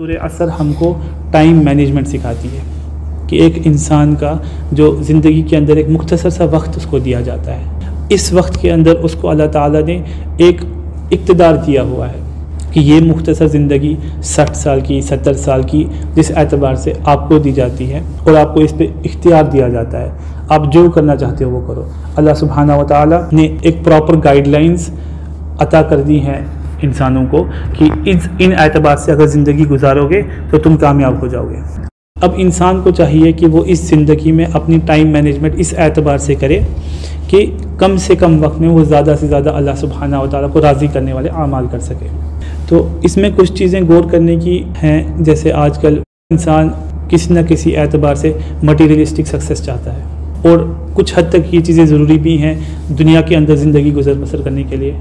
सूरह असर हमको टाइम मैनेजमेंट सिखाती है कि एक इंसान का जो ज़िंदगी के अंदर एक मुख्तसर सा वक्त उसको दिया जाता है। इस वक्त के अंदर उसको अल्लाह ताला ने एक इक़्तिदार दिया हुआ है कि ये मुख्तसर ज़िंदगी 60 साल की 70 साल की जिस एतबार से आपको दी जाती है और आपको इस पर इख्तियार दिया जाता है, आप जो करना चाहते हो वो करो। अल्लाह सुब्हानहू व तआला ने एक प्रॉपर गाइडलाइंस अता कर दी हैं इंसानों को कि इन एतबार से अगर ज़िंदगी गुजारोगे तो तुम कामयाब हो जाओगे। अब इंसान को चाहिए कि वो इस ज़िंदगी में अपनी टाइम मैनेजमेंट इस एतबार से करे कि कम से कम वक्त में वो ज़्यादा से ज़्यादा अल्लाह सुब्हानहू व तआला को राज़ी करने वाले आमाल कर सके। तो इसमें कुछ चीज़ें गौर करने की हैं, जैसे आजकल इंसान किसी न किसी एतबार से मटीरियलिस्टिक सक्सेस चाहता है और कुछ हद तक ये चीज़ें ज़रूरी भी हैं दुनिया के अंदर ज़िंदगी गुजर बसर करने के लिए।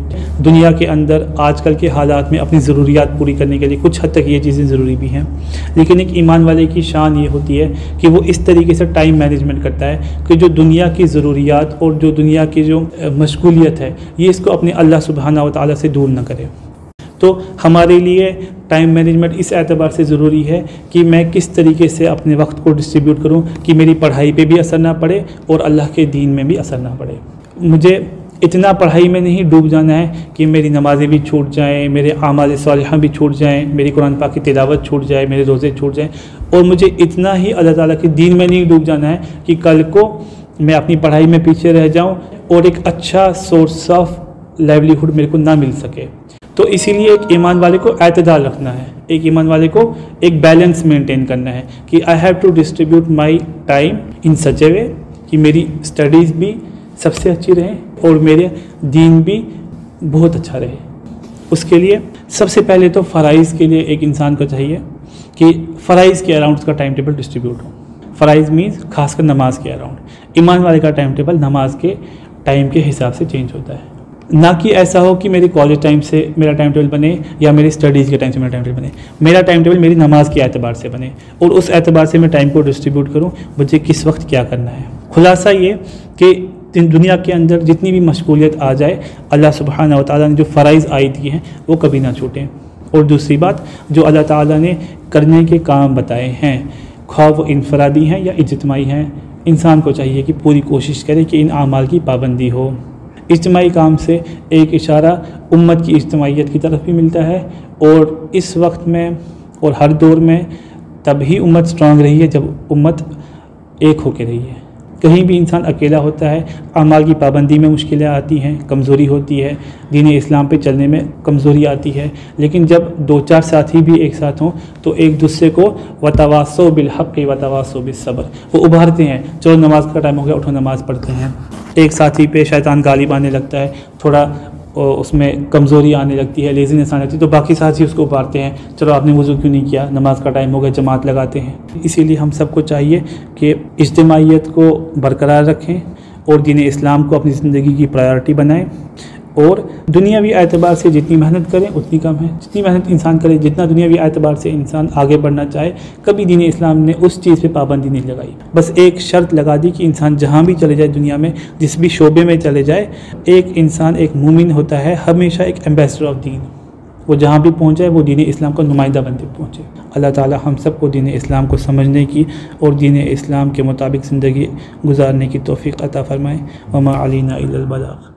दुनिया के अंदर आजकल के हालात में अपनी ज़रूरियात पूरी करने के लिए कुछ हद तक ये चीज़ें ज़रूरी भी हैं, लेकिन एक ईमान वाले की शान ये होती है कि वो इस तरीके से टाइम मैनेजमेंट करता है कि जो दुनिया की ज़रूरियात और जो दुनिया की जो मशगूलियत है ये इसको अपने अल्लाह सुब्हानहू व तआला से दूर न करे। तो हमारे लिए टाइम मैनेजमेंट इस एतबार से ज़रूरी है कि मैं किस तरीके से अपने वक्त को डिस्ट्रीब्यूट करूं कि मेरी पढ़ाई पे भी असर ना पड़े और अल्लाह के दीन में भी असर ना पड़े। मुझे इतना पढ़ाई में नहीं डूब जाना है कि मेरी नमाज़ें भी छूट जाएं, मेरे आमाल सालिहा भी छूट जाएं, मेरी कुरान पाक की तिलावत छूट जाए, मेरे रोज़े छूट जाएँ, और मुझे इतना ही अल्लाह ताला के दीन में नहीं डूब जाना है कि कल को मैं अपनी पढ़ाई में पीछे रह जाऊँ और एक अच्छा सोर्स ऑफ लाइवलीहुड मेरे को ना मिल सके। तो इसीलिए एक ईमान वाले को एतदाल रखना है, एक ईमान वाले को एक बैलेंस मेंटेन करना है कि I have to distribute my time in such a way कि मेरी स्टडीज़ भी सबसे अच्छी रहे और मेरे दीन भी बहुत अच्छा रहे। उसके लिए सबसे पहले तो फ़राइज़ के लिए एक इंसान को चाहिए कि फ़राइज़ के अराउंड उसका टाइम टेबल डिस्ट्रीब्यूट हो। फ़राइज़ मीन्स खासकर नमाज के अराउंड। ईमान वाले का टाइम टेबल नमाज के टाइम के हिसाब से चेंज होता है, ना कि ऐसा हो कि मेरे कॉलेज टाइम से मेरा टाइम टेबल बने या मेरी स्टडीज़ के टाइम से मेरा टाइम टेबल बने। मेरा टाइम टेबल मेरी नमाज के एतबार से बने और उस एतबार से मैं टाइम को डिस्ट्रीब्यूट करूं, मुझे किस वक्त क्या करना है। खुलासा ये कि दुनिया के अंदर जितनी भी मशगूलियत आ जाए, अल्लाह सुब्हानहू व तआला ने जो फ़राइज़ आयत किए हैं वो कभी ना छूटें। और दूसरी बात, जो अल्लाह ताला ने करने के काम बताए हैं, ख्वाह वो इनफरादी हैं या इज्तिमाई हैं, इंसान को चाहिए कि पूरी कोशिश करे कि इन आमाल की पाबंदी हो। इज्तिमाई काम से एक इशारा उम्मत की इज्तिमाइयत की तरफ भी मिलता है, और इस वक्त में और हर दौर में तभी उम्मत स्ट्रांग रही है जब उम्मत एक होकर रही है। कहीं भी इंसान अकेला होता है, अमाल की पाबंदी में मुश्किलें आती हैं, कमज़ोरी होती है, दीन इस्लाम पे चलने में कमज़ोरी आती है, लेकिन जब 2-4 साथी भी एक साथ हों तो एक दूसरे को वतवासो बिल हक़ वतवासो बिस सब्र वो उभारते हैं। चलो नमाज का टाइम हो गया, उठो नमाज़ पढ़ते हैं। एक साथी पे शैतान गालिब आने लगता है, थोड़ा उसमें कमज़ोरी आने लगती है, लेज़ीनेस आने लगती है, तो बाकी साथी उसको उभारते हैं, चलो आपने वज़ू क्यों नहीं किया, नमाज का टाइम हो गया, जमात लगाते हैं। इसीलिए हम सबको चाहिए कि इज्तिमाइयत को बरकरार रखें और दीन इस्लाम को अपनी ज़िंदगी की प्रायोरिटी बनाएं, और दुनियावी एतबार से जितनी मेहनत करें उतनी कम है। जितनी मेहनत इंसान करे, जितना दुनियावी एतबार से इंसान आगे बढ़ना चाहे, कभी दीन इस्लाम ने उस चीज़ पे पाबंदी नहीं लगाई। बस एक शर्त लगा दी कि इंसान जहाँ भी चले जाए दुनिया में, जिस भी शोबे में चले जाए, एक इंसान एक मोमिन होता है हमेशा एक एम्बेसडर ऑफ दीन। वो जहाँ भी पहुँचे वो दीन इस्लाम का नुमाइंदा बनते पहुँचे। अल्लाह ताला हम सबको दीन इस्लाम को समझने की और दीन इस्लाम के मुताबिक ज़िंदगी गुजारने की तौफ़ीक़ अता फ़रमाए। वमा अलैना इल्लल बलाग़।